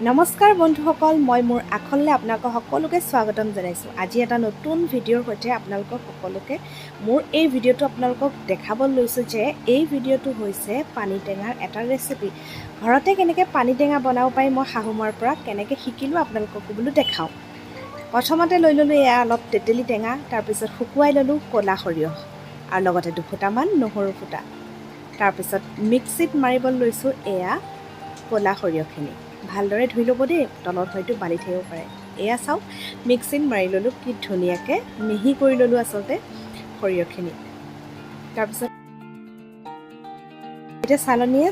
নমস্কাৰ বন্ধুসকল, মই মোৰ আখললে আপোনালোকক সকলোকে স্বাগতম জনাইছোঁ। আজি এটা নতুন ভিডিঅ'ৰ সৈতে আপোনালোকক সকলোকে মোৰ এই ভিডিঅ'টো আপোনালোকক দেখাব লৈছোঁ যে এই ভিডিঅ'টো হৈছে পানী টেঙাৰ এটা ৰেচিপি। ঘৰতে কেনেকৈ পানী টেঙা বনাব পাৰি মই শাহুমাৰ পৰা কেনেকৈ শিকিলোঁ আপোনালোকক বোলো দেখাওঁ। প্ৰথমতে লৈ ল'লোঁ এয়া অলপ তেতেলী টেঙা, তাৰপিছত শুকুৱাই ল'লোঁ ক'লা সৰিয়হ আৰু লগতে দুফুটামান নহৰু ফুটা। তাৰপিছত মিক্সিত মাৰিব লৈছোঁ এয়া ক'লা সৰিয়হখিনি। ভালদৰে ধুই ল'ব দেই, তলত হয়তো বালি থাকিব পাৰে। এয়া চাওক, মিক্সিত মাৰি ল'লোঁ, কি ধুনীয়াকৈ মিহি কৰি ল'লোঁ আচলতে সৰিয়হখিনি। তাৰপিছত এতিয়া চালনীয়ে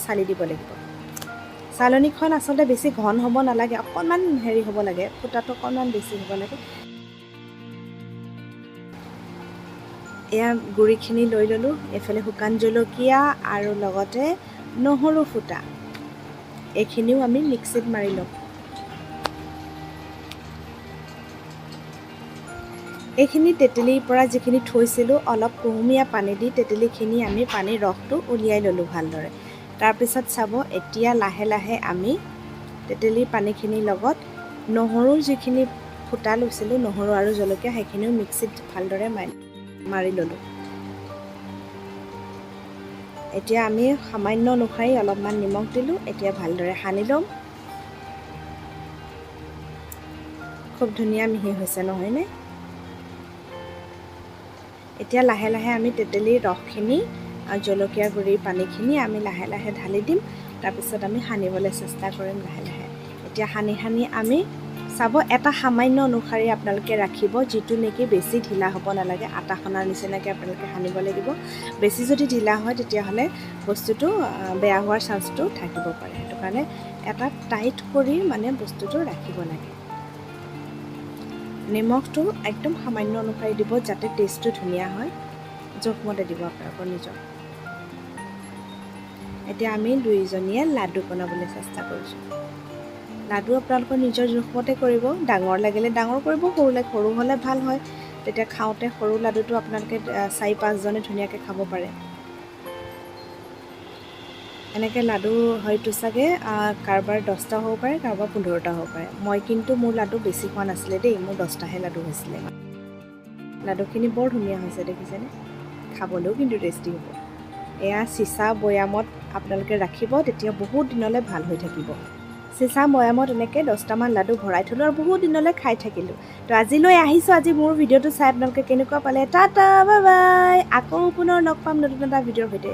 চালি দিব লাগিব। চালনীখন আচলতে বেছি ঘন হ'ব নালাগে, অকণমান হেৰি হ'ব লাগে, ফুটাটো অকণমান বেছি হ'ব লাগে। এয়া গুড়িখিনি লৈ ল'লোঁ, এইফালে শুকান জলকীয়া আৰু লগতে নহৰু ফুটা, এইখিনিও আমি মিক্সিত মাৰি ল'ম। এইখিনি তেতেলীৰ পৰা যিখিনি থৈছিলোঁ অলপ কুহুমীয়া পানী দি তেতেলীখিনি আমি পানীৰ ৰসটো উলিয়াই ল'লোঁ ভালদৰে। তাৰপিছত চাব, এতিয়া লাহে লাহে আমি তেতেলীৰ পানীখিনিৰ লগত নহৰু যিখিনি ফুটা লৈছিলোঁ, নহৰু আৰু জলকীয়া, সেইখিনিও মিক্সিত ভালদৰে মাৰি ল'লোঁ। এতিয়া আমি সামান্য অনুসৰি অলপমান নিমখ দিলোঁ। এতিয়া ভালদৰে সানি ল'ম। খুব ধুনীয়া মিহি হৈছে নহয়নে? এতিয়া লাহে লাহে আমি তেতেলীৰ ৰসখিনি আৰু জলকীয়া গুড়িৰ পানীখিনি আমি লাহে লাহে ঢালি দিম। তাৰপিছত আমি সানিবলৈ চেষ্টা কৰিম লাহে লাহে। এতিয়া সানি আমি চাব, এটা সামান্য অনুসাৰে আপোনালোকে ৰাখিব, যিটো নেকি বেছি ঢিলা হ'ব নালাগে। আটা সনাৰ নিচিনাকৈ আপোনালোকে সানিব লাগিব। বেছি যদি ঢিলা হয় তেতিয়াহ'লে বস্তুটো বেয়া হোৱাৰ চান্সটো থাকিব পাৰে। সেইটো কাৰণে এটা টাইট কৰি মানে বস্তুটো ৰাখিব লাগে। নিমখটো একদম সামান্য অনুসাৰে দিব, যাতে টেষ্টটো ধুনীয়া হয়। জোখমতে দিব আপোনালোকৰ নিজৰ। এতিয়া আমি দুইজনীয়ে লাডু বনাবলৈ চেষ্টা কৰিছোঁ। লাডু আপোনালোকৰ নিজৰ জোখমতে কৰিব। ডাঙৰ লাগিলে ডাঙৰ কৰিব, সৰু হ'লে ভাল হয়। তেতিয়া খাওঁতে সৰু লাডুটো আপোনালোকে 4-5জনে ধুনীয়াকৈ খাব পাৰে। এনেকৈ লাডু হয়তো চাগে কাৰোবাৰ 10টা হ'ব পাৰে, কাৰোবাৰ 15টা হ'ব পাৰে। মই কিন্তু মোৰ লাডু বেছি হোৱা নাছিলে দেই, মোৰ 10টাহে লাডু হৈছিলে। লাডুখিনি বৰ ধুনীয়া হৈছে দেখিছেনে? খাবলৈও কিন্তু টেষ্টি হ'ব। এয়া চিচা বৈয়ামত আপোনালোকে ৰাখিব, তেতিয়া বহুত দিনলৈ ভাল হৈ থাকিব। চিচা বৈয়ামত এনেকৈ 10টামান লাডু ভৰাই থ'লোঁ আৰু বহুত দিনলৈ খাই থাকিলোঁ। তো আজিলৈ আহিছোঁ। আজি মোৰ ভিডিঅ'টো চাই আপোনালোকে কেনেকুৱা পালে? Tata, bye bye. আকৌ পুনৰ লগ পাম নতুন এটা ভিডিঅ'ৰ সৈতে।